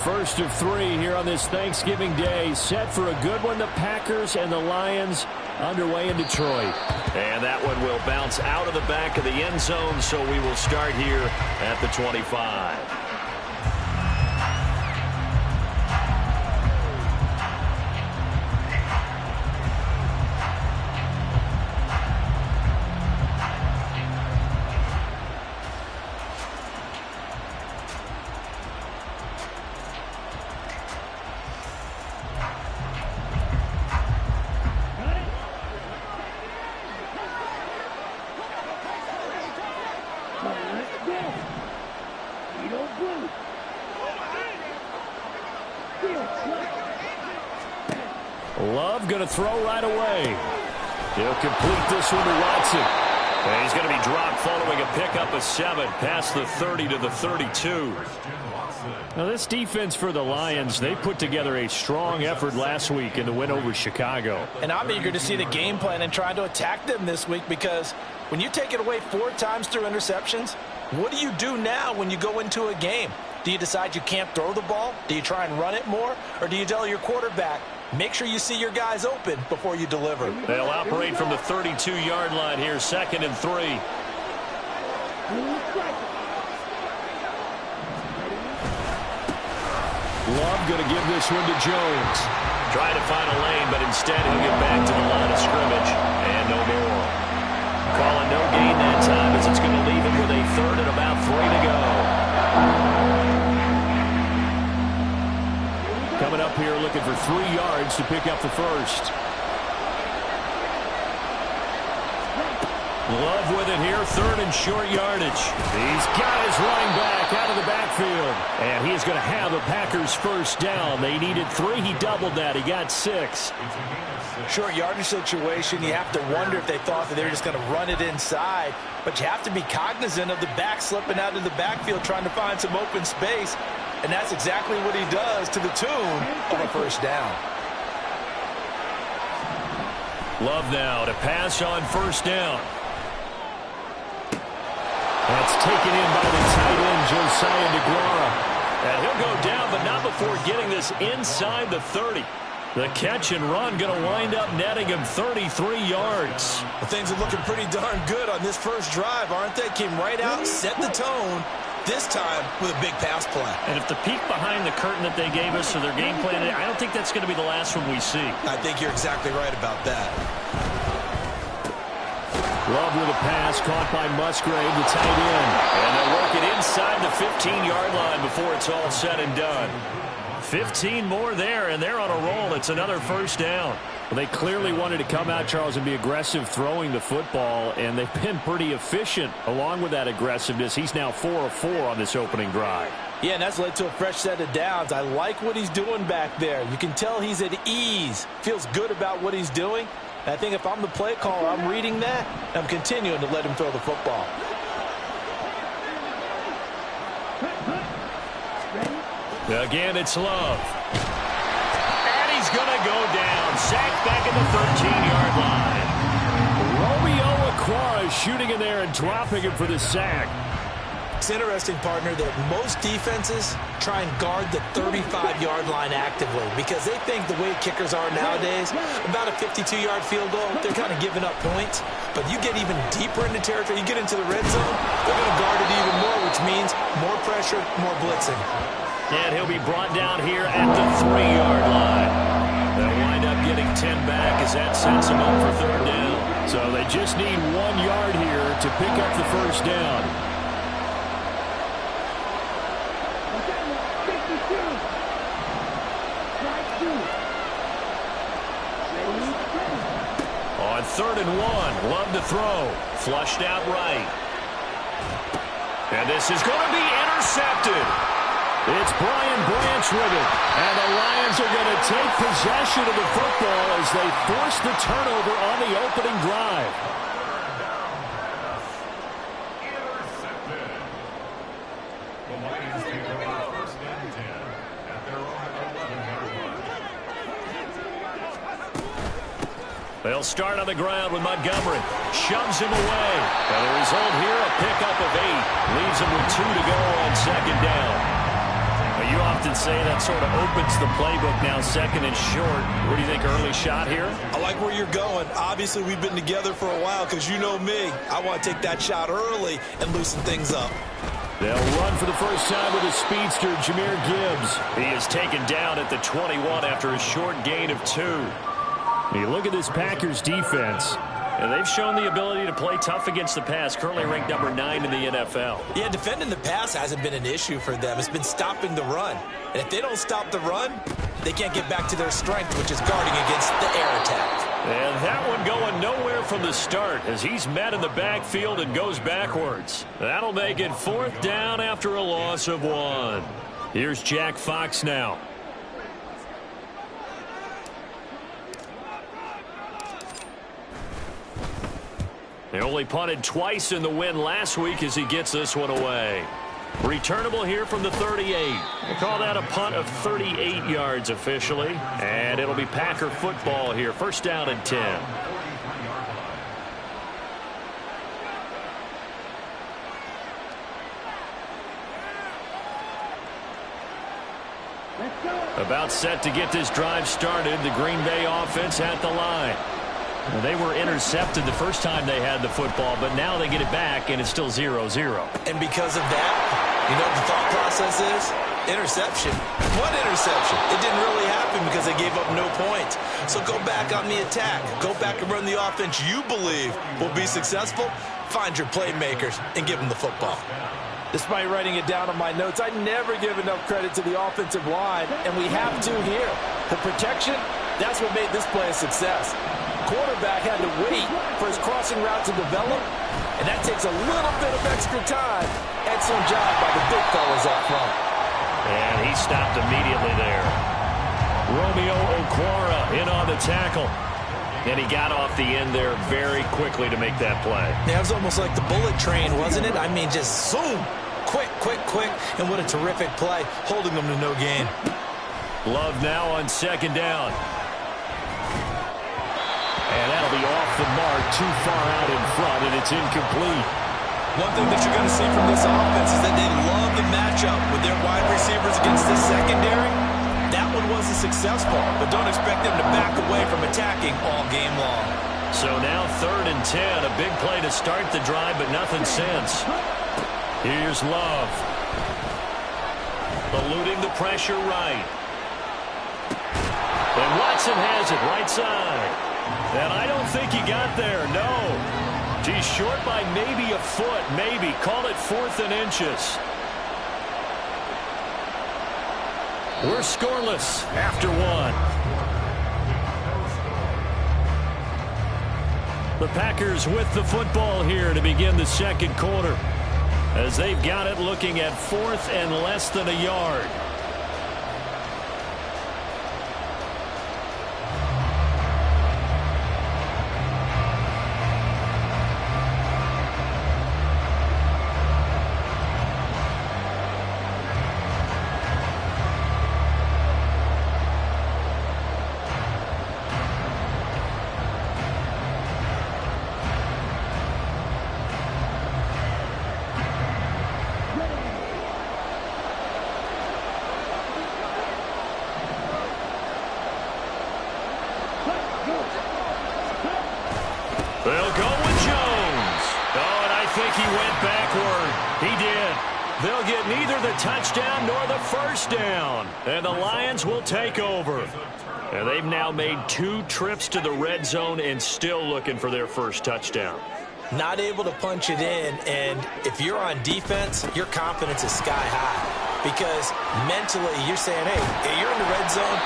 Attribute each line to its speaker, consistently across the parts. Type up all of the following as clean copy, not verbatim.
Speaker 1: First of three here on this Thanksgiving Day. Set for a good one. The Packers and the Lions underway in Detroit.
Speaker 2: And that one will bounce out of the back of the end zone, so we will start here at the 25.
Speaker 1: Love going to throw right away. He'll complete this one to Watson.
Speaker 2: And he's going to be dropped following a pickup of 7 past the 30 to the 32.
Speaker 1: Now this defense for the Lions, they put together a strong effort last week in the win over Chicago.
Speaker 3: And I'm eager to see the game plan and trying to attack them this week, because when you take it away 4 times through interceptions, what do you do now when you go into a game? Do you decide you can't throw the ball? Do you try and run it more? Or do you tell your quarterback, make sure you see your guys open before you deliver?
Speaker 2: They'll operate from the 32-yard line here, 2nd and 3.
Speaker 1: Love going to give this one to Jones.
Speaker 2: Trying to find a lane, but instead he'll get back to the line of scrimmage. And no more. Calling no gain that time, as it's going to leave him with a 3rd and about 3 to go.
Speaker 1: Coming up here looking for 3 yards to pick up the first. Love with it here, 3rd and short yardage. He's got his running back out of the backfield. And he is going to have a Packers first down. They needed 3. He doubled that. He got 6.
Speaker 3: Short yardage situation, you have to wonder if they thought that they were just going to run it inside. But you have to be cognizant of the back slipping out of the backfield trying to find some open space. And that's exactly what he does, to the tune of a first down.
Speaker 1: Love now to pass on first down. That's taken in by the tight end, Josiah DeGuara.
Speaker 2: And he'll go down, but not before getting this inside the 30.
Speaker 1: The catch and run going to wind up netting him 33 yards.
Speaker 3: Well, things are looking pretty darn good on this first drive, aren't they? Came right out, set the tone, this time with a big pass play.
Speaker 1: And if the peek behind the curtain that they gave us or their game plan, I don't think that's going to be the last one we see.
Speaker 3: I think you're exactly right about that.
Speaker 1: Love with a pass caught by Musgrave, the tight end.
Speaker 2: And they'll work it inside the 15-yard line before it's all said and done.
Speaker 1: 15 more there, and they're on a roll. It's another first down. Well, they clearly wanted to come out, Charles, and be aggressive throwing the football, and they've been pretty efficient along with that aggressiveness. He's now 4 of 4 on this opening drive.
Speaker 3: Yeah, and that's led to a fresh set of downs. I like what he's doing back there. You can tell he's at ease, feels good about what he's doing. And I think if I'm the play caller, I'm reading that, and I'm continuing to let him throw the football.
Speaker 1: Again, it's Love. And he's going to go down. Sacked back at the 13-yard line. Romeo Okwara shooting in there and dropping him for the sack.
Speaker 3: It's interesting, partner, that most defenses try and guard the 35-yard line actively because they think the way kickers are nowadays, about a 52-yard field goal, they're kind of giving up points. But you get even deeper into territory, you get into the red zone, they're going to guard it even more, which means more pressure, more blitzing.
Speaker 1: And he'll be brought down here at the 3-yard line. They'll wind up getting 10 back as that sets them up for 3rd down. So they just need 1 yard here to pick up the first down. On 3rd and 1, Love to throw. Flushed out right. And this is going to be intercepted. It's Brian Branch with it. And the Lions are going to take possession of the football as they force the turnover on the opening drive. They'll start on the ground with Montgomery. Shoves him away. And the result here, a pickup of 8. Leaves him with 2 to go on 2nd down. You
Speaker 2: often say that sort of opens the playbook now, second and short. What do you think, early shot here?
Speaker 3: I like where you're going. Obviously, we've been together for a while because you know me. I want to take that shot early and loosen things up.
Speaker 1: They'll run for the first time with a speedster, Jahmyr Gibbs.
Speaker 2: He is taken down at the 21 after a short gain of 2.
Speaker 1: You look at this Packers defense.
Speaker 2: And they've shown the ability to play tough against the pass, currently ranked number 9 in the NFL.
Speaker 3: Yeah, defending the pass hasn't been an issue for them. It's been stopping the run. And if they don't stop the run, they can't get back to their strength, which is guarding against the air attack.
Speaker 2: And that one going nowhere from the start as he's met in the backfield and goes backwards. That'll make it 4th down after a loss of 1. Here's Jack Fox now. They only punted twice in the win last week as he gets this one away. Returnable here from the 38. They call that a punt of 38 yards officially. And it'll be Packer football here. 1st down and 10. About set to get this drive started. The Green Bay offense at the line. Well, they were intercepted the first time they had the football, but now they get it back, and it's still 0-0.
Speaker 3: And because of that, you know what the thought process is? Interception. What interception? It didn't really happen because they gave up no points. So go back on the attack. Go back and run the offense you believe will be successful. Find your playmakers and give them the football.
Speaker 4: Despite writing it down on my notes, I never give enough credit to the offensive line, and we have to here. The protection, that's what made this play a success. Quarterback had to wait for his crossing route to develop, and that takes a little bit of extra time. Excellent job by the big fellas up front.
Speaker 2: And he stopped immediately there. Romeo Okwara in on the tackle. And he got off the end there very quickly to make that play.
Speaker 3: Yeah, it was almost like the bullet train, wasn't it? I mean, just zoom. Quick, quick, quick. And what a terrific play, holding them to no gain.
Speaker 2: Love now on 2nd down. And that'll be off the mark, too far out in front, and it's incomplete.
Speaker 3: One thing that you're going to see from this offense is that they love the matchup with their wide receivers against this secondary. That one wasn't successful, but don't expect them to back away from attacking all game long.
Speaker 2: So now 3rd and 10, a big play to start the drive, but nothing since. Here's Love. Eluding the pressure right. And Watson has it right side. And I don't think he got there, no. He's short by maybe a foot, maybe. Call it 4th and inches. We're scoreless after 1. The Packers with the football here to begin the 2nd quarter, as they've got it looking at 4th and less than a yard. They'll go with Jones. Oh, and I think he went backward. He did. They'll get neither the touchdown nor the 1st down. And the Lions will take over. And they've now made 2 trips to the red zone and still looking for their 1st touchdown.
Speaker 3: Not able to punch it in, and if you're on defense, your confidence is sky high. Because mentally, you're saying, hey, you're in the red zone.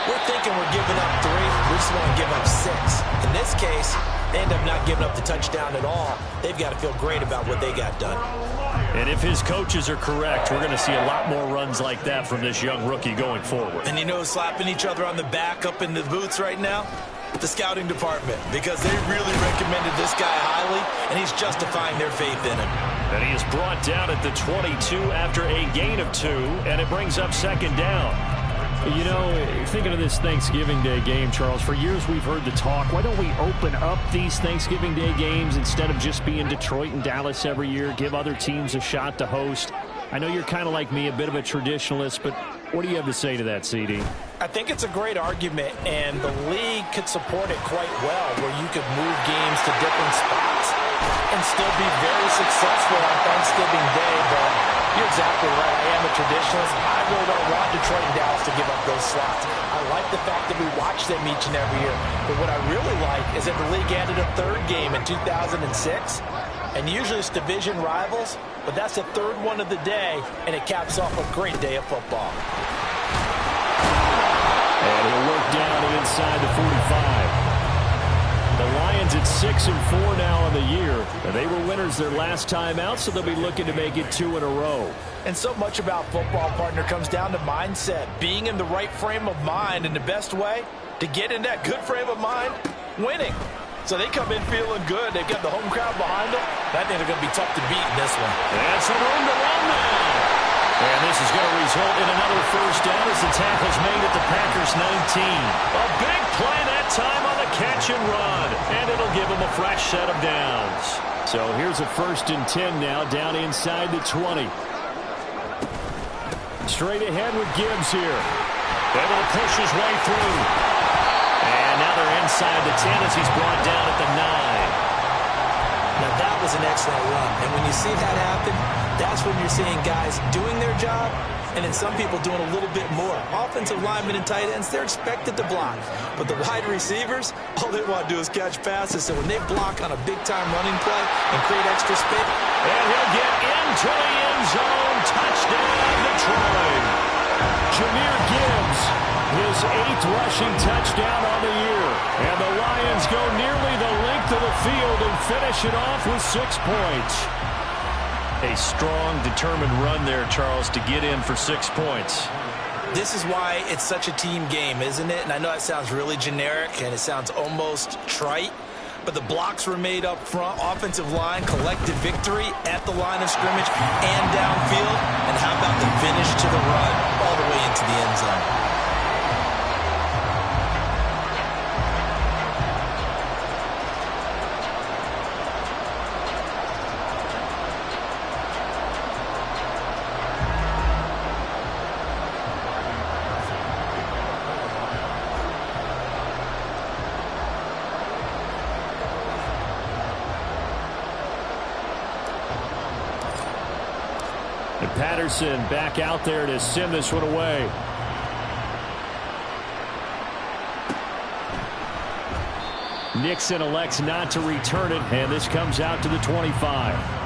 Speaker 3: We're thinking we're giving up 3. We just want to give up 6. In this case, they end up not giving up the touchdown at all. They've got to feel great about what they got done.
Speaker 2: And if his coaches are correct, we're going to see a lot more runs like that from this young rookie going forward.
Speaker 3: And you know, slapping each other on the back up in the booths right now? The scouting department, because they really recommended this guy highly, and he's justifying their faith in him.
Speaker 2: And he is brought down at the 22 after a gain of 2, and it brings up 2nd down.
Speaker 1: You know, thinking of this Thanksgiving Day game, Charles, for years we've heard the talk, why don't we open up these Thanksgiving Day games instead of just being Detroit and Dallas every year, give other teams a shot to host? I know you're kind of like me, a bit of a traditionalist, but What do you have to say to that, CD?
Speaker 3: I think it's a great argument, and the league could support it quite well, where you could move games to different spots and still be very successful on Thanksgiving Day. But you're exactly right. I am a traditionalist. I really don't want Detroit and Dallas to give up those slots. I like the fact that we watch them each and every year. But what I really like is that the league added a third game in 2006, and usually it's division rivals, but that's the third one of the day, and it caps off a great day of football.
Speaker 1: And he'll work down inside the 45. The Lions at 6-4 now on the year. And they were winners their last time out, so they'll be looking to make it 2 in a row.
Speaker 3: And so much about football, partner, comes down to mindset. Being in the right frame of mind, and the best way to get in that good frame of mind, winning. So they come in feeling good. They've got the home crowd behind them. I think they're going to be tough to beat in this one.
Speaker 1: That's a room to run now. And this is going to result in another first down as the tackle's made at the Packers' 19. A big play that time on the catch and run. And it'll give them a fresh set of downs. So here's a 1st and 10 now, down inside the 20. Straight ahead with Gibbs here. Able to push his way through. And now they're inside the 10 as he's brought down at the 9.
Speaker 3: Now that was an excellent run. And when you see that happen, that's when you're seeing guys doing their job and then some people doing a little bit more. Offensive linemen and tight ends, they're expected to block. But the wide receivers, all they want to do is catch passes. So when they block on a big-time running play and create extra space.
Speaker 1: And he'll get into the end zone. Touchdown, Detroit. Jahmyr Gibbs, his 8th rushing touchdown on the year. And the Lions go nearly the length of the field and finish it off with 6 points.
Speaker 2: A strong, determined run there, Charles, to get in for 6 points.
Speaker 3: This is why it's such a team game, isn't it? And I know it sounds really generic and it sounds almost trite, but the blocks were made up front. Offensive line collected victory at the line of scrimmage and downfield. And how about the finish to the run all the way into the end zone?
Speaker 1: Patterson back out there to send this one away. Nixon elects not to return it, and this comes out to the 25.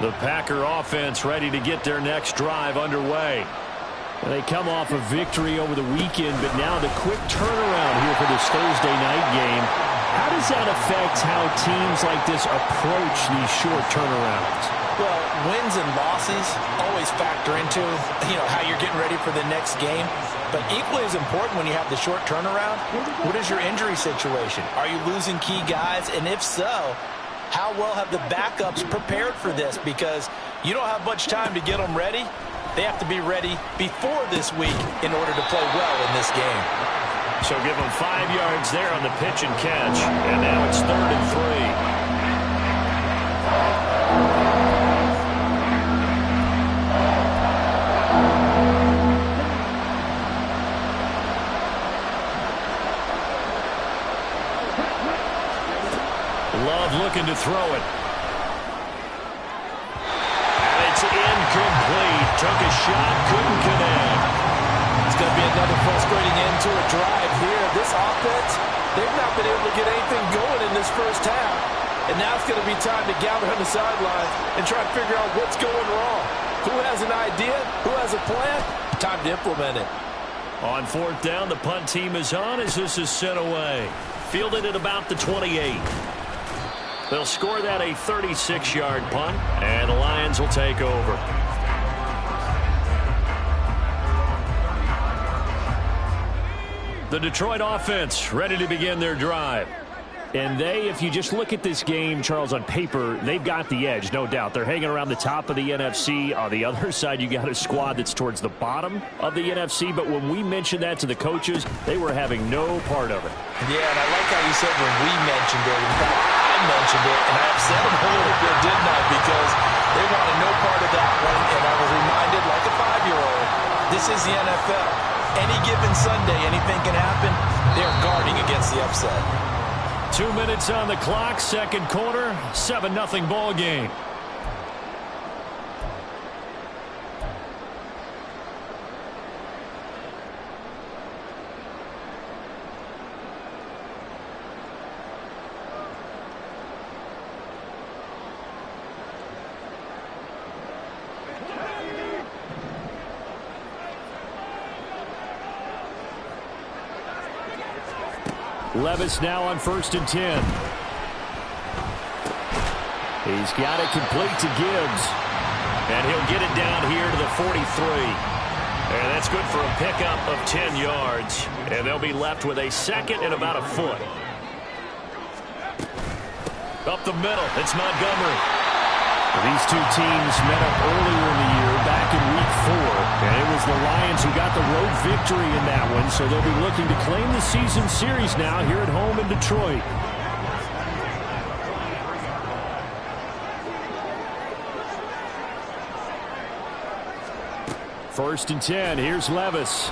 Speaker 1: The Packer offense ready to get their next drive underway. They come off a victory over the weekend, but now the quick turnaround here for this Thursday night game. How does that affect how teams like this approach these short turnarounds?
Speaker 3: Well, wins and losses always factor into, how you're getting ready for the next game. But equally as important when you have the short turnaround, what is your injury situation? Are you losing key guys? And if so, how well have the backups prepared for this? Because you don't have much time to get them ready. They have to be ready before this week in order to play well in this game.
Speaker 1: So give them 5 yards there on the pitch and catch. And now it's 3rd and 3. Looking to throw it. And it's incomplete. Took a shot, couldn't connect.
Speaker 4: It's going to be another frustrating end to a drive here. This offense, they've not been able to get anything going in this first half. And now it's going to be time to gather on the sidelines and try to figure out what's going wrong. Who has an idea? Who has a plan? Time to implement it.
Speaker 1: On 4th down, the punt team is on as this is sent away. Fielded at about the 28. They'll score that a 36-yard punt, and the Lions will take over. The Detroit offense ready to begin their drive. And they, if you just look at this game, Charles, on paper, they've got the edge, no doubt. They're hanging around the top of the NFC. On the other side, you got a squad that's towards the bottom of the NFC. But when we mentioned that to the coaches, they were having no part of it.
Speaker 3: Yeah, and I like how you said when we mentioned it. In fact, I mentioned it, and I upset them a little bit, didn't I? Because they wanted no part of that one, and I was reminded, like a 5-year-old, this is the NFL. Any given Sunday, anything can happen. They're guarding against the upset.
Speaker 1: 2 minutes on the clock, second quarter, 7-0 ball game. Levis now on 1st and 10. He's got it complete to Gibbs. And he'll get it down here to the 43. And that's good for a pickup of 10 yards. And they'll be left with a second and about a foot. Up the middle, it's Montgomery. These two teams met up earlier in the year, back in Week 4. And it was the Lions who got the road victory in that one, so they'll be looking to claim the season series now here at home in Detroit. First and 10, here's Levis.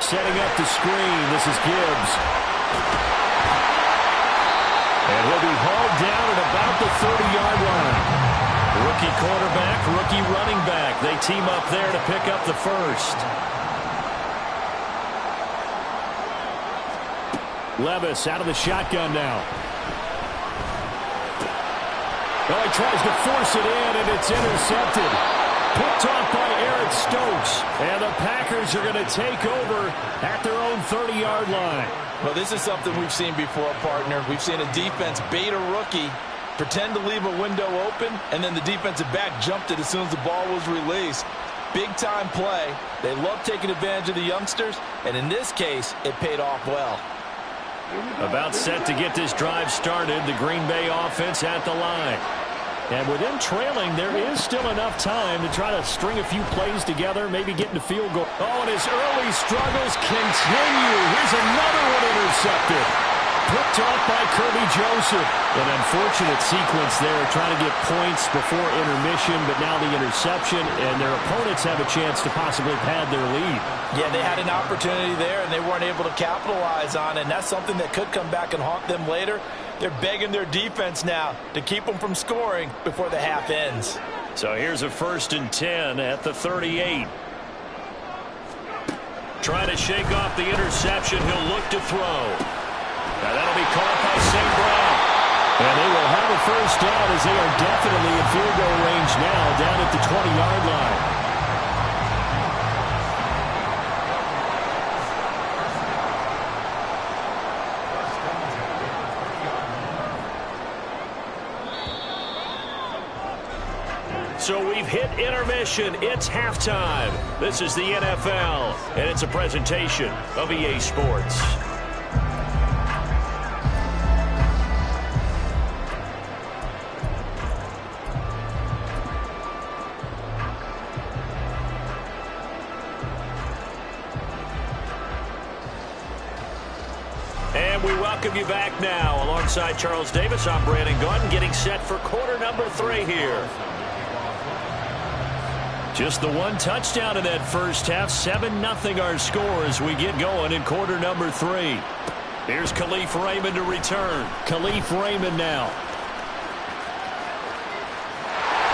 Speaker 1: Setting up the screen, this is Gibbs. And he'll be hauled down at about the 30-yard line. Rookie quarterback, rookie running back. They team up there to pick up the first. Levis out of the shotgun now. Oh, he tries to force it in, and it's intercepted. Picked off by Eric Stokes. And the Packers are going to take over at their own 30-yard line.
Speaker 3: Well, this is something we've seen before, partner. We've seen a defense bait a rookie, pretend to leave a window open, and then the defensive back jumped it as soon as the ball was released. Big-time play. They love taking advantage of the youngsters, and in this case, it paid off well.
Speaker 1: About set to get this drive started, the Green Bay offense at the line. And with them trailing, there is still enough time to try to string a few plays together, maybe get into field goal. Oh, and his early struggles continue. Here's another one intercepted. Picked off by Kirby Joseph. An unfortunate sequence there, trying to get points before intermission, but now the interception, and their opponents have a chance to possibly pad their lead.
Speaker 3: Yeah, they had an opportunity there, and they weren't able to capitalize on it, and that's something that could come back and haunt them later. They're begging their defense now to keep them from scoring before the half ends.
Speaker 1: So here's a 1st and 10 at the 38. Trying to shake off the interception. He'll look to throw. Now that'll be caught by St. Brown. And they will have a first down as they are definitely in field goal range now down at the 20-yard line. So we've hit intermission. It's halftime. This is the NFL, and it's a presentation of EA Sports. And we welcome you back now. Alongside Charles Davis, I'm Brandon Gaudin, getting set for quarter number 3 here. Just the one touchdown in that first half. 7-0 our score as we get going in quarter number 3. Here's Khalif Raymond to return. Khalif Raymond now.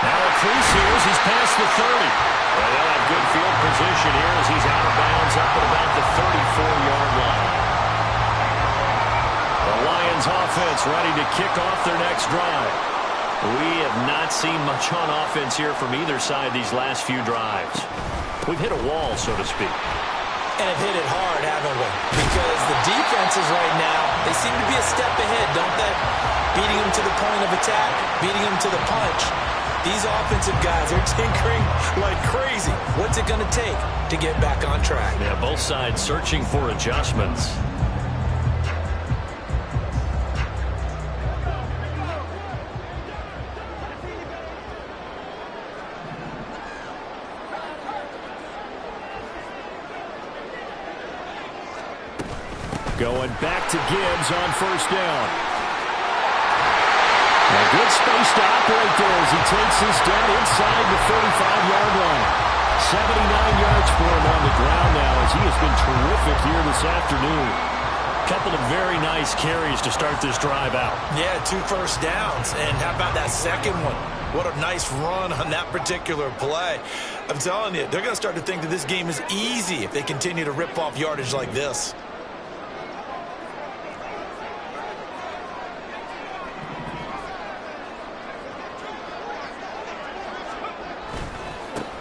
Speaker 1: Now a crease here as he's past the 30. Well, they'll have good field position here as he's out of bounds up at about the 34-yard line. The Lions offense ready to kick off their next drive. We have not seen much on offense here from either side these last few drives. We've hit a wall, so to speak.
Speaker 3: And have hit it hard, haven't we? Because the defenses right now, they seem to be a step ahead, don't they? Beating them to the point of attack, beating them to the punch. These offensive guys are tinkering like crazy. What's it going to take to get back on track?
Speaker 1: Yeah, both sides searching for adjustments. Going back to Gibbs on first down. A good space to operate there as he takes this down inside the 35-yard line. 79 yards for him on the ground now as he has been terrific here this afternoon. Couple of very nice carries to start this drive out.
Speaker 3: Yeah, 2 first downs. And how about that second one? What a nice run on that particular play. I'm telling you, they're going to start to think that this game is easy if they continue to rip off yardage like this.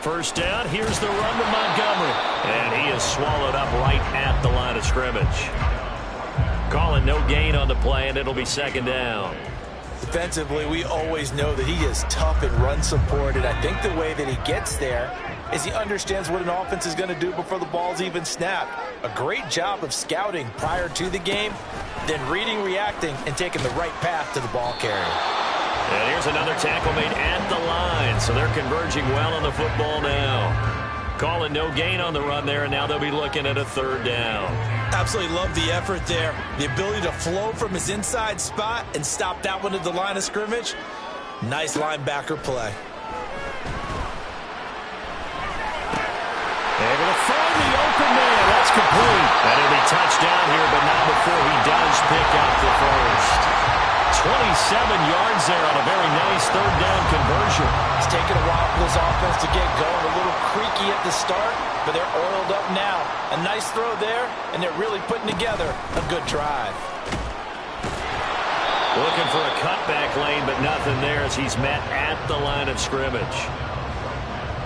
Speaker 1: First down, here's the run to Montgomery. And he is swallowed up right at the line of scrimmage. Calling no gain on the play, and it'll be second down.
Speaker 3: Defensively, we always know that he is tough in run support, and I think the way that he gets there is he understands what an offense is going to do before the ball's even snapped. A great job of scouting prior to the game, then reading, reacting, and taking the right path to the ball carrier.
Speaker 1: And here's another tackle made at the line, so they're converging well on the football now. Calling no gain on the run there, and now they'll be looking at a third down.
Speaker 3: Absolutely love the effort there. The ability to flow from his inside spot and stop that one at the line of scrimmage. Nice linebacker play.
Speaker 1: Able to find the open man. That's complete. And it'll be touchdown here, but not before he does pick up the first. 27 yards there on a very nice third down conversion.
Speaker 3: It's taken a while for this offense to get going. A little creaky at the start, but they're oiled up now. A nice throw there, and they're really putting together a good drive.
Speaker 1: Looking for a cutback lane, but nothing there as he's met at the line of scrimmage.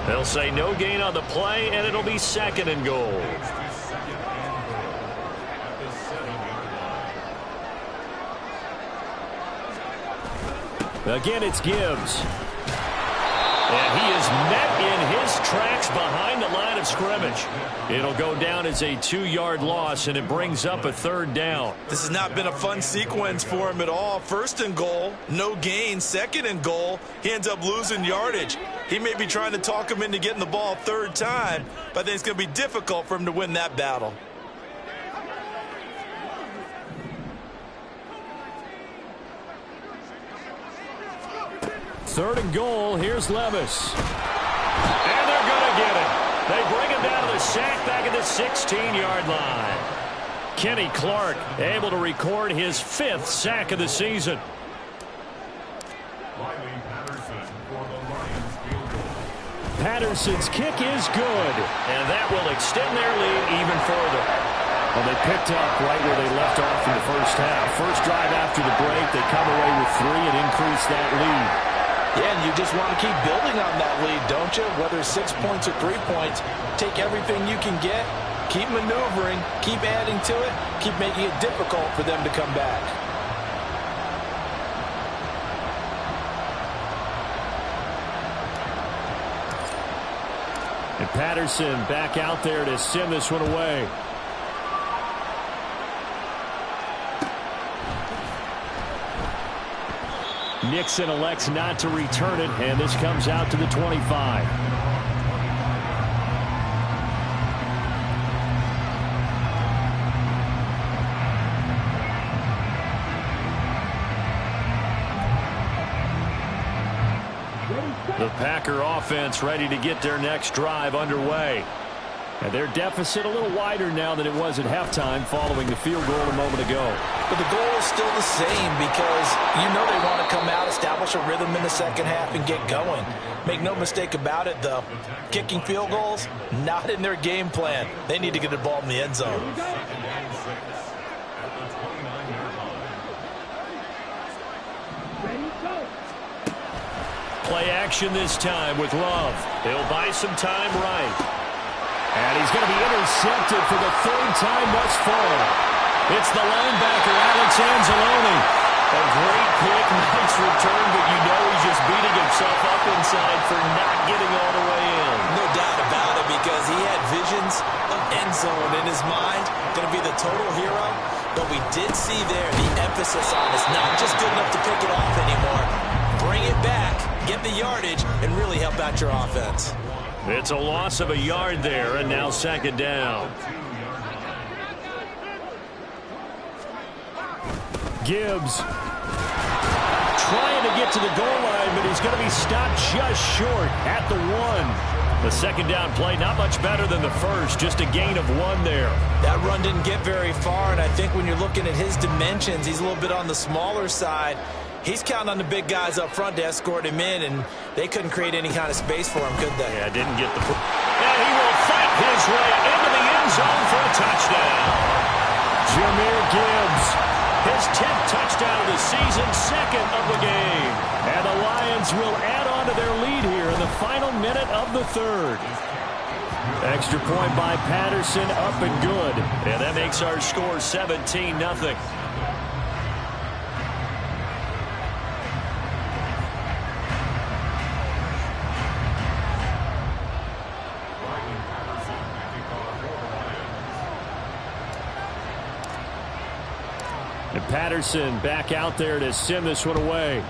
Speaker 1: They'll say no gain on the play, and it'll be second and goal. Again, it's Gibbs. And he is met in his tracks behind the line of scrimmage. It'll go down as a 2-yard loss, and it brings up a third down.
Speaker 3: This has not been a fun sequence for him at all. First and goal, no gain. Second and goal, he ends up losing yardage. He may be trying to talk him into getting the ball third time, but I think it's going to be difficult for him to win that battle.
Speaker 1: Third and goal, here's Levis. And they're going to get it. They bring him down to the sack back at the 16-yard line. Kenny Clark able to record his 5th sack of the season. Patterson's kick is good. And that will extend their lead even further. Well, they picked up right where they left off in the first half. First drive after the break, they come away with 3 and increase that lead.
Speaker 3: Yeah, and you just want to keep building on that lead, don't you? Whether it's 6 points or 3 points, take everything you can get, keep maneuvering, keep adding to it, keep making it difficult for them to come back.
Speaker 1: And Patterson back out there to send this one away. Nixon elects not to return it, and this comes out to the 25. The Packer offense ready to get their next drive underway. And their deficit a little wider now than it was at halftime following the field goal a moment ago.
Speaker 3: But the goal is still the same because you know they want to come out, establish a rhythm in the second half, and get going. Make no mistake about it, though. Kicking field goals, not in their game plan. They need to get the ball in the end zone.
Speaker 1: Play action this time with Love. He'll buy some time right. And he's going to be intercepted for the 3rd time thus far. It's the linebacker, Alex Anzalone. A great pick, nice return, but you know he's just beating himself up inside for not getting all the way in.
Speaker 3: No doubt about it, because he had visions of end zone in his mind. Going to be the total hero. But we did see there the emphasis on it's not just good enough to pick it off anymore. Bring it back, get the yardage, and really help out your offense.
Speaker 1: It's a loss of a yard there, and now second down. Gibbs. Trying to get to the goal line, but he's going to be stopped just short at the 1. The second down play, not much better than the first, just a gain of 1 there.
Speaker 3: That run didn't get very far, and I think when you're looking at his dimensions, he's a little bit on the smaller side. He's counting on the big guys up front to escort him in, and they couldn't create any kind of space for him, could they?
Speaker 1: Yeah, didn't get the... And he will fight his way into the end zone for a touchdown. Jahmyr Gibbs, his 10th touchdown of the season, 2nd of the game. And the Lions will add on to their lead here in the final minute of the 3rd. Extra point by Patterson, up and good. And that makes our score 17-0. And Patterson back out there to send this one away.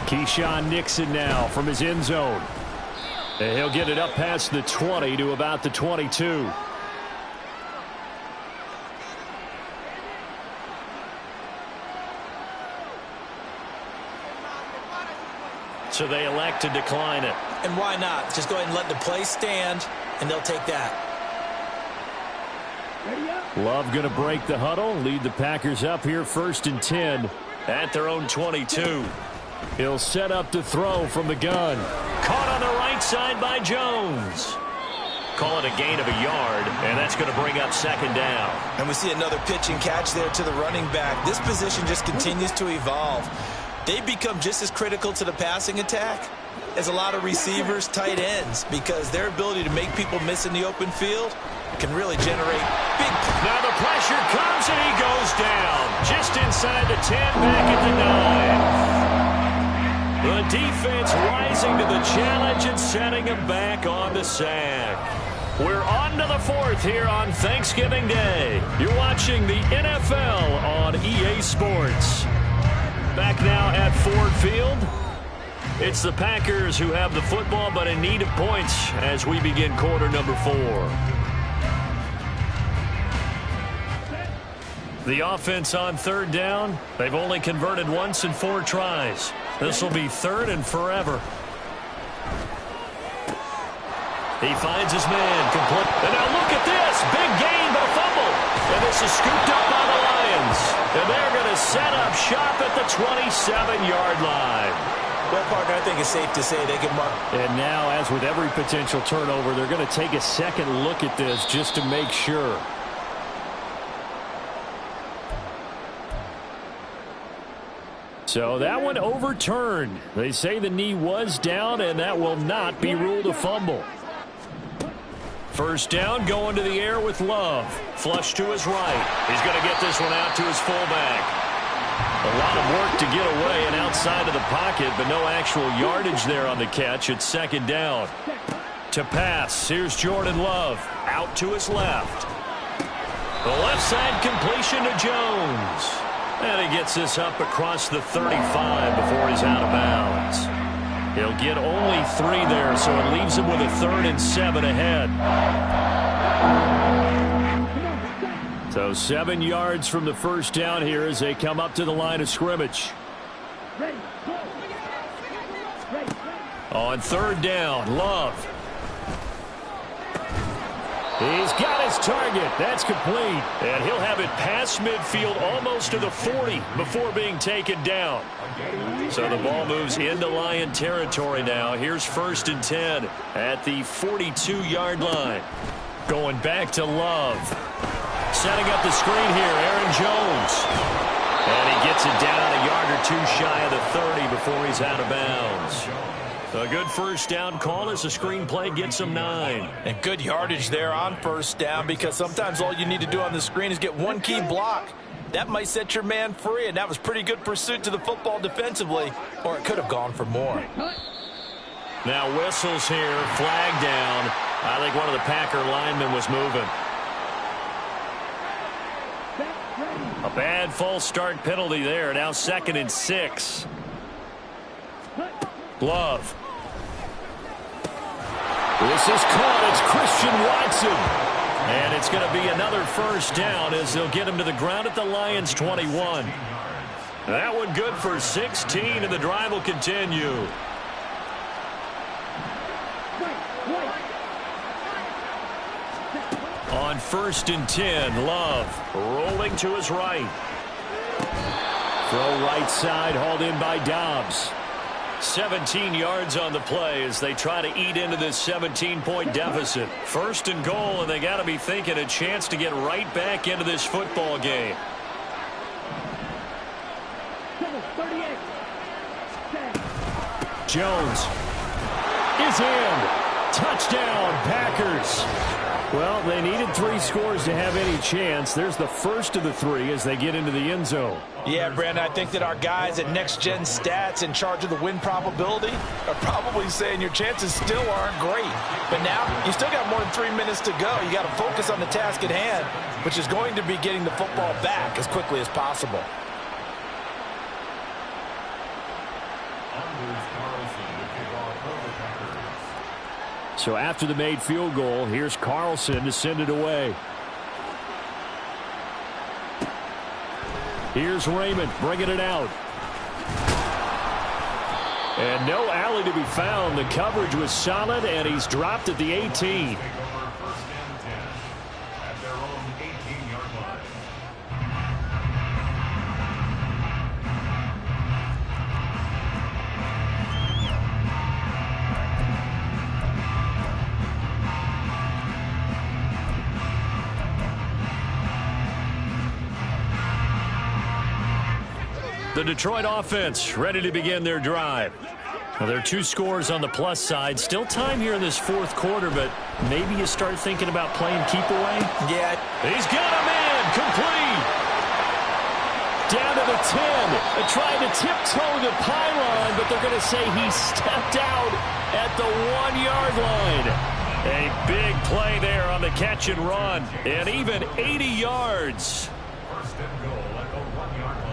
Speaker 1: Keyshawn Nixon now from his end zone. And he'll get it up past the 20 to about the 22. So they elect to decline it.
Speaker 3: And why not? Just go ahead and let the play stand, and they'll take that.
Speaker 1: Love going to break the huddle, lead the Packers up here 1st and 10 at their own 22. He'll set up to throw from the gun. Caught on the right side by Jones. Call it a gain of a yard, and that's going to bring up 2nd down.
Speaker 3: And we see another pitch and catch there to the running back. This position just continues to evolve. They become just as critical to the passing attack as a lot of receivers, tight ends, because their ability to make people miss in the open field can really generate big.
Speaker 1: Now the pressure comes, and he goes down just inside the 10, back at the 9. The defense rising to the challenge and setting him back on the sack. We're on to the 4th here on Thanksgiving Day. You're watching the NFL on EA Sports. Back now at Ford Field. It's the Packers who have the football, but in need of points as we begin quarter number 4. The offense on 3rd down. They've only converted once in 4 tries. This will be 3rd and forever. He finds his man complete. And now look at this. Big gain, but a fumble. And this is scooped up by the Lions. And they're going to set up shop at the 27-yard line.
Speaker 3: Well, partner, I think it's safe to say they can mark.
Speaker 1: And now, as with every potential turnover, they're going to take a second look at this just to make sure. So that one overturned. They say the knee was down, and that will not be ruled a fumble. 1st down, going to the air with Love. Flush to his right. He's going to get this one out to his fullback. A lot of work to get away and outside of the pocket, but no actual yardage there on the catch. It's 2nd down. To pass, here's Jordan Love. Out to his left. The left side completion to Jones. And he gets this up across the 35 before he's out of bounds. He'll get only 3 there, so it leaves him with a 3rd and 7 ahead. So 7 yards from the 1st down here as they come up to the line of scrimmage. On 3rd down, Love. He's got his target. That's complete. And he'll have it past midfield almost to the 40 before being taken down. So the ball moves into Lion territory now. Here's 1st and 10 at the 42-yard line. Going back to Love. Setting up the screen here, Aaron Jones. And he gets it down a yard or 2 shy of the 30 before he's out of bounds. A good 1st down call as the screen play gets him 9.
Speaker 3: And good yardage there on 1st down, because sometimes all you need to do on the screen is get one key block. That might set your man free, and that was pretty good pursuit to the football defensively, or it could have gone for more.
Speaker 1: Now whistles here, flag down. I think one of the Packer linemen was moving. A bad false start penalty there. Now 2nd and 6. Love. This is caught. It's Christian Watson. And it's going to be another first down as they'll get him to the ground at the Lions' 21. That one good for 16, and the drive will continue. On 1st and 10, Love rolling to his right. Throw right side, hauled in by Dobbs. 17 yards on the play as they try to eat into this 17-point deficit. 1st and goal, and they got to be thinking a chance to get right back into this football game. Jones is in. Touchdown, Packers. Well, they needed 3 scores to have any chance. There's the first of the 3 as they get into the end zone.
Speaker 4: Yeah, Brandon, I think that our guys at Next Gen Stats in charge of the win probability are probably saying your chances still aren't great. But now you still got more than 3 minutes to go. You got to focus on the task at hand, which is going to be getting the football back as quickly as possible.
Speaker 1: So after the made field goal, here's Carlson to send it away. Here's Raymond bringing it out. And no alley to be found. The coverage was solid, and he's dropped at the 18. The Detroit offense ready to begin their drive. Well, there are 2 scores on the plus side. Still time here in this 4th quarter, but maybe you start thinking about playing keep away.
Speaker 3: Yeah.
Speaker 1: He's got a man complete. Down to the 10. They're trying to tiptoe the pylon, but they're going to say he stepped out at the 1-yard line. A big play there on the catch and run. And even 80 yards.
Speaker 2: First and goal at the 1-yard line.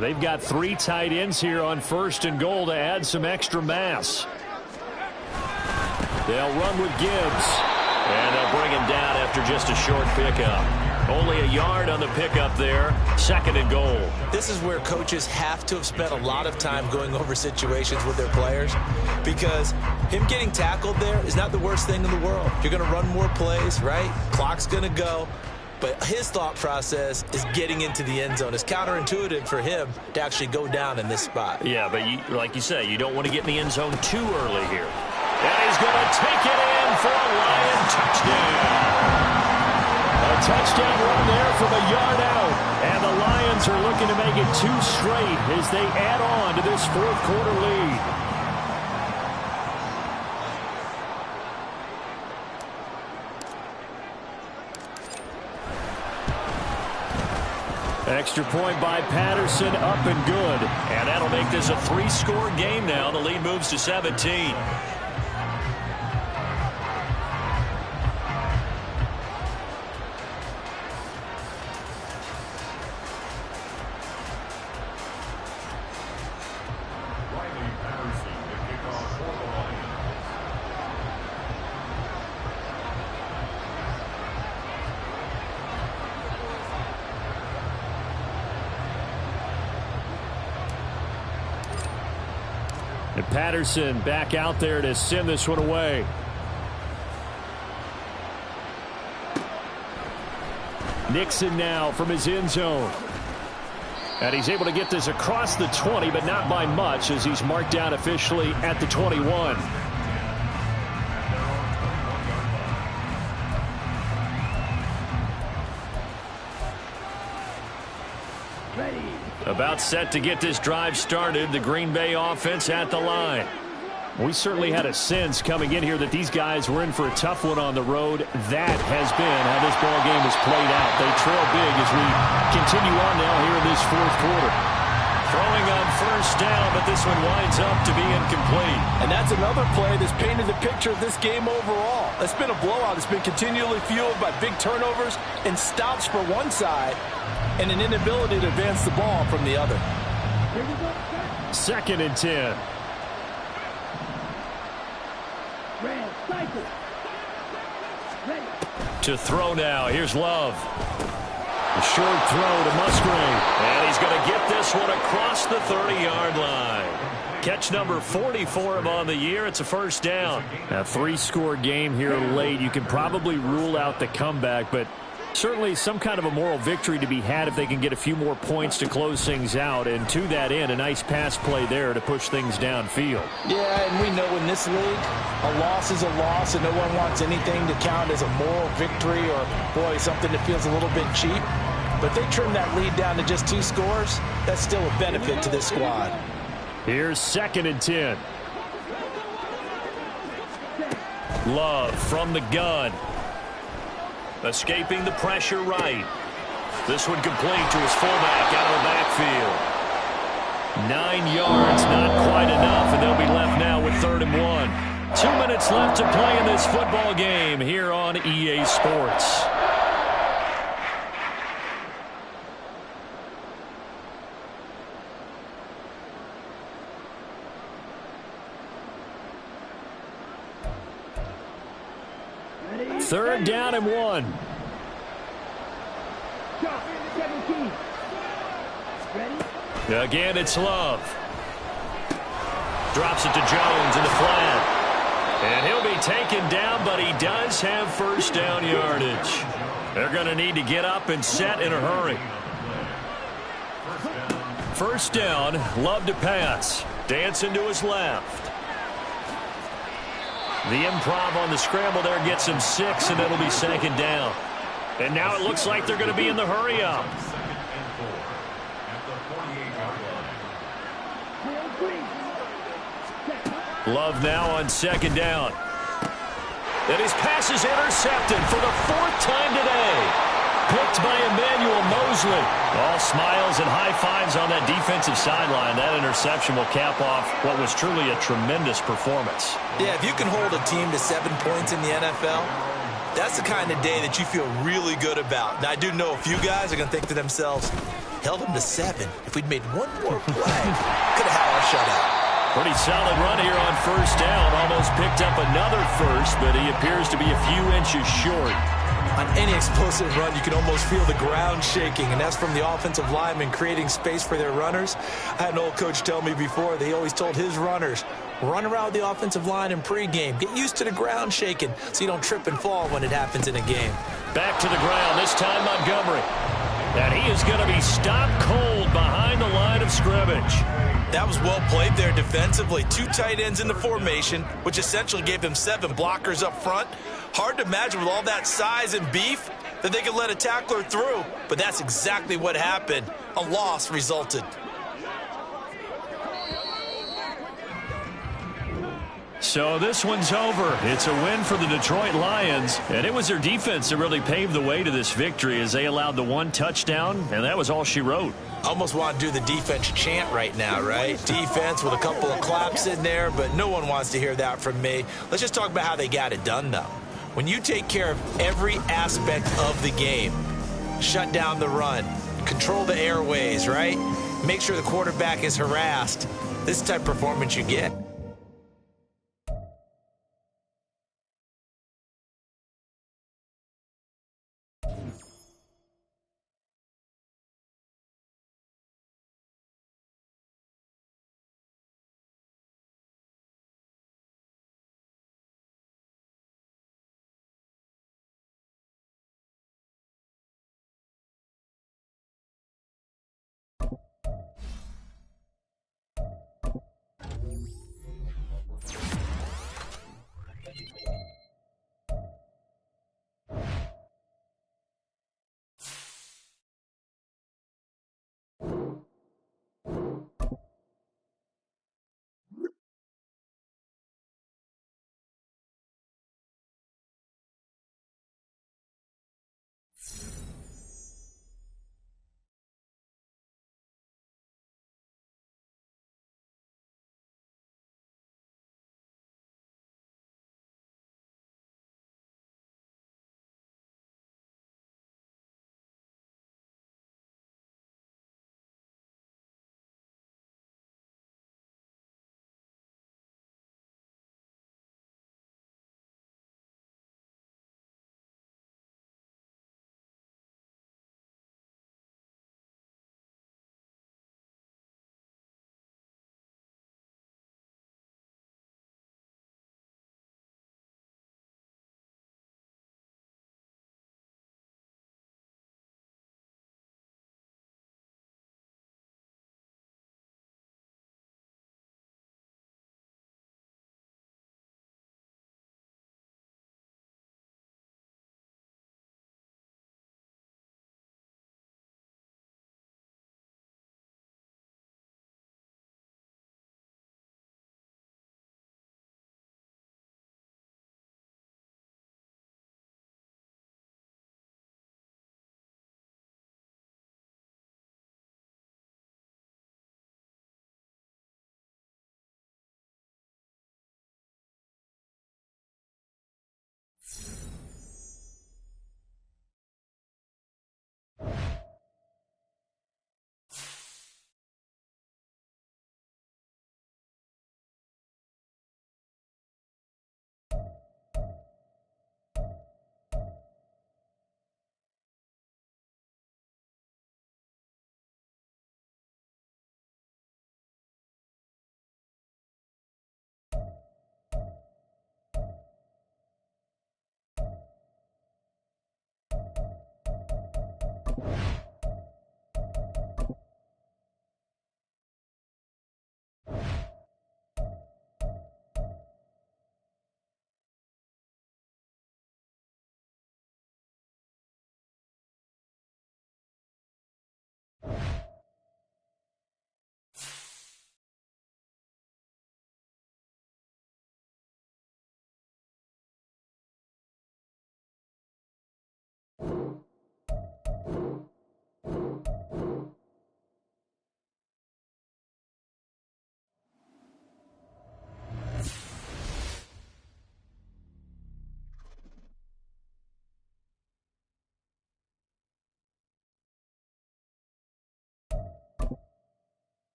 Speaker 1: They've got 3 tight ends here on 1st and goal to add some extra mass. They'll run with Gibbs. And they'll bring him down after just a short pickup. Only a yard on the pickup there. 2nd and goal.
Speaker 3: This is where coaches have to have spent a lot of time going over situations with their players, because him getting tackled there is not the worst thing in the world. You're going to run more plays, right? Clock's going to go. But his thought process is getting into the end zone. It's counterintuitive for him to actually go down in this spot.
Speaker 1: Yeah, but like you say, you don't want to get in the end zone too early here. And he's going to take it in for a Lion touchdown. A touchdown run there from a yard out. And the Lions are looking to make it 2 straight as they add on to this 4th quarter lead. Extra point by Patterson, up and good. And that'll make this a 3-score game now. The lead moves to 17. And Patterson back out there to send this one away. Nixon now from his end zone. And he's able to get this across the 20, but not by much as he's marked down officially at the 21. About set to get this drive started. The Green Bay offense at the line. We certainly had a sense coming in here that these guys were in for a tough one on the road. That has been how this ball game has played out. They trail big as we continue on now here in this 4th quarter. Throwing on 1st down, but this one winds up to be incomplete.
Speaker 4: And that's another play that's painted the picture of this game overall. It's been a blowout. It's been continually fueled by big turnovers and stops for one side and an inability to advance the ball from the other.
Speaker 2: 2nd and 10. To throw now. Here's Love. A short throw to Musgrave. And he's going to get this one across the 30-yard line. Catch number 40 for him on the year. It's a first down. A 3-score game here late. You can probably rule out the comeback, but certainly some kind of a moral victory to be had if they can get a few more points to close things out. And to that end, a nice pass play there to push things downfield.
Speaker 4: Yeah, and we know in this league, a loss is a loss, and no one wants anything to count as a moral victory or, boy, something that feels a little bit cheap. But they trim that lead down to just 2 scores. That's still a benefit to this squad.
Speaker 2: Here's 2nd and 10. Love from the gun. Escaping the pressure right. This one complete to his fullback out of the backfield. 9 yards, not quite enough, and they'll be left now with 3rd and 1. 2 minutes left to play in this football game here on EA Sports. Third down and 1. Again, it's Love. Drops it to Jones in the flat. And he'll be taken down, but he does have first down yardage. They're going to need to get up and set in a hurry. First down, Love to pass. Dancing to his left. The improv on the scramble there gets him 6, and it'll be 2nd down. And now it looks like they're going to be in the hurry-up. Love now on 2nd down. And his pass is intercepted for the 4th time today. Picked by Emmanuel Mosley. All smiles and high fives on that defensive sideline. That interception will cap off what was truly a tremendous performance.
Speaker 3: Yeah, if you can hold a team to 7 points in the NFL, that's the kind of day that you feel really good about. Now, I do know a few guys are going to think to themselves, held them to 7. If we'd made one more play, could have had our shutout.
Speaker 2: Pretty solid run here on first down. Almost picked up another first, but he appears to be a few inches short.
Speaker 3: On any explosive run, you can almost feel the ground shaking, and that's from the offensive linemen creating space for their runners. I had an old coach tell me before, they always told his runners, run around the offensive line in pregame. Get used to the ground shaking so you don't trip and fall when it happens in a game.
Speaker 2: Back to the ground, this time Montgomery. And he is going to be stopped cold behind the line of scrimmage.
Speaker 3: That was well played there defensively. 2 tight ends in the formation, which essentially gave them 7 blockers up front. Hard to imagine with all that size and beef that they could let a tackler through, but that's exactly what happened. A loss resulted.
Speaker 2: So this one's over. It's a win for the Detroit Lions, and it was their defense that really paved the way to this victory as they allowed the 1 touchdown, and that was all she wrote.
Speaker 3: Almost want to do the defense chant right now, right? Defense with a couple of claps in there, but no one wants to hear that from me. Let's just talk about how they got it done, though. When you take care of every aspect of the game, shut down the run, control the airways, right? Make sure the quarterback is harassed. This is the type of performance you get.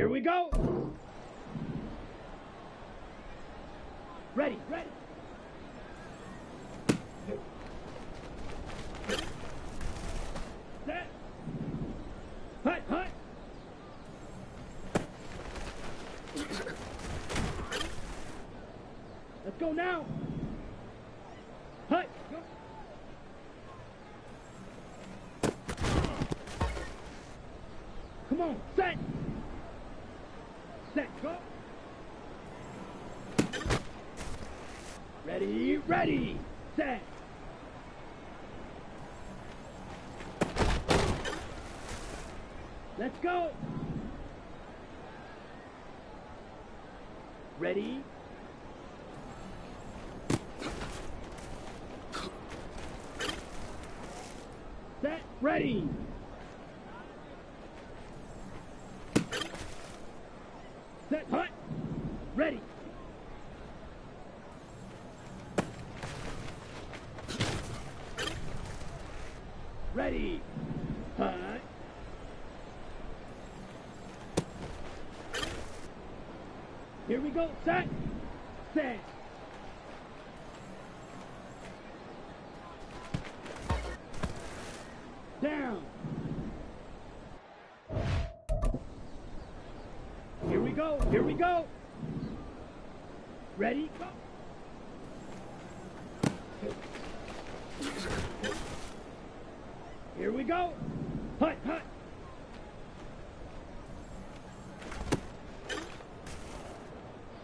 Speaker 5: Here we go. Ready. Set. Hut. Let's go now. Hut. Go. Come on, set. Set, go. Ready, set. Let's go. Ready. Set, ready. Set, hut. Ready. Ready. Hut. Here we go. Set. Set. Down. Here we go. Ready, go. Here we go. Hut.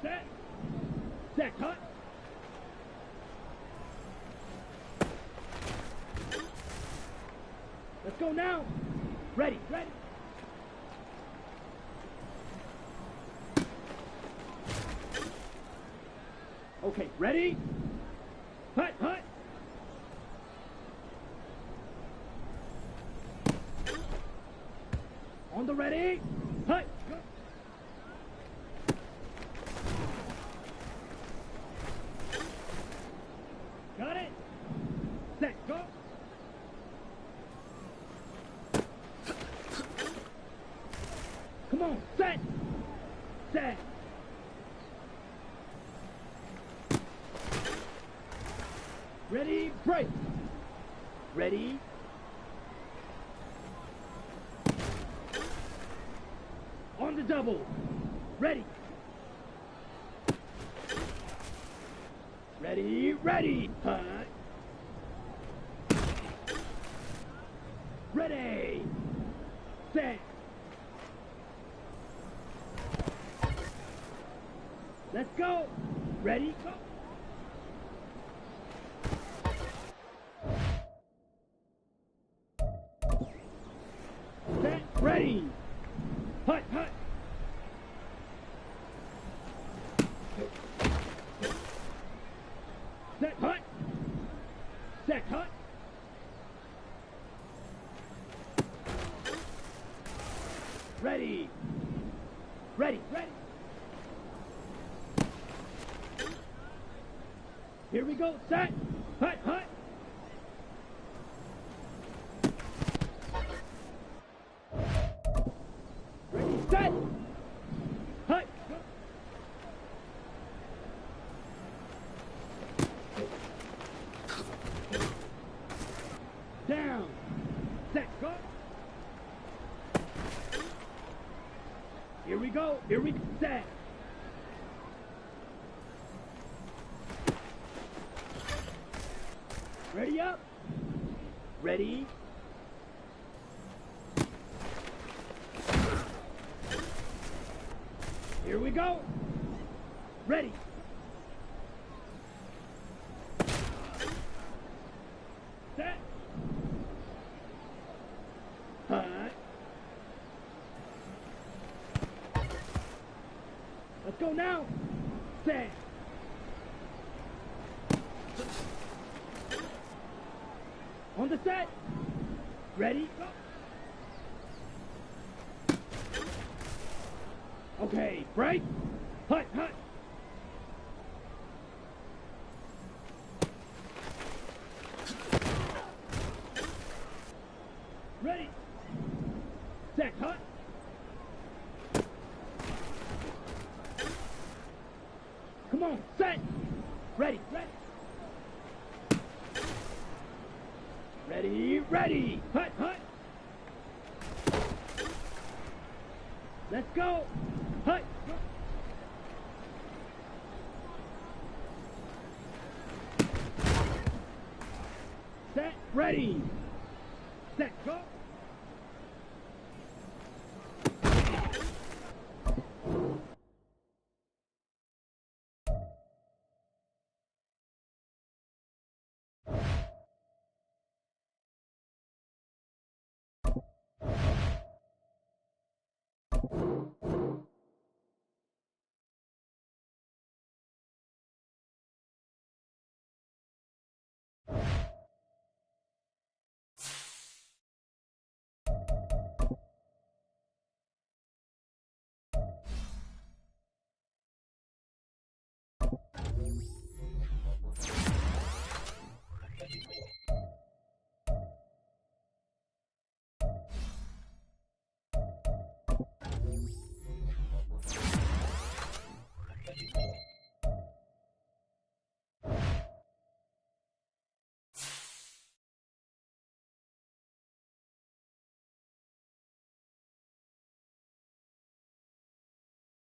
Speaker 5: Set. Set, hut. Let's go now. Ready. Okay, ready? Hut. On the ready? Hut. Go. Got it. Set, go. Come on, set. Set. Ready, break. Ready. On the double. Ready. Ready. Hut. Ready. Set. Let's go. Ready, go. Set, ready. Hut. Set, hut. Set, hut. Ready. Here we go. Set. Hut. Ready, set. Hut. Go. Down. Set. Go. Here we go. Set. Ready up. Ready. Here we go. Ready. Set. Hut. Let's go now. Set. On the set. Ready, go. Okay, break. Hut. Ready. Set, hut. ready. Hut, hut. Let's go. Hut. Set, ready. Set, go.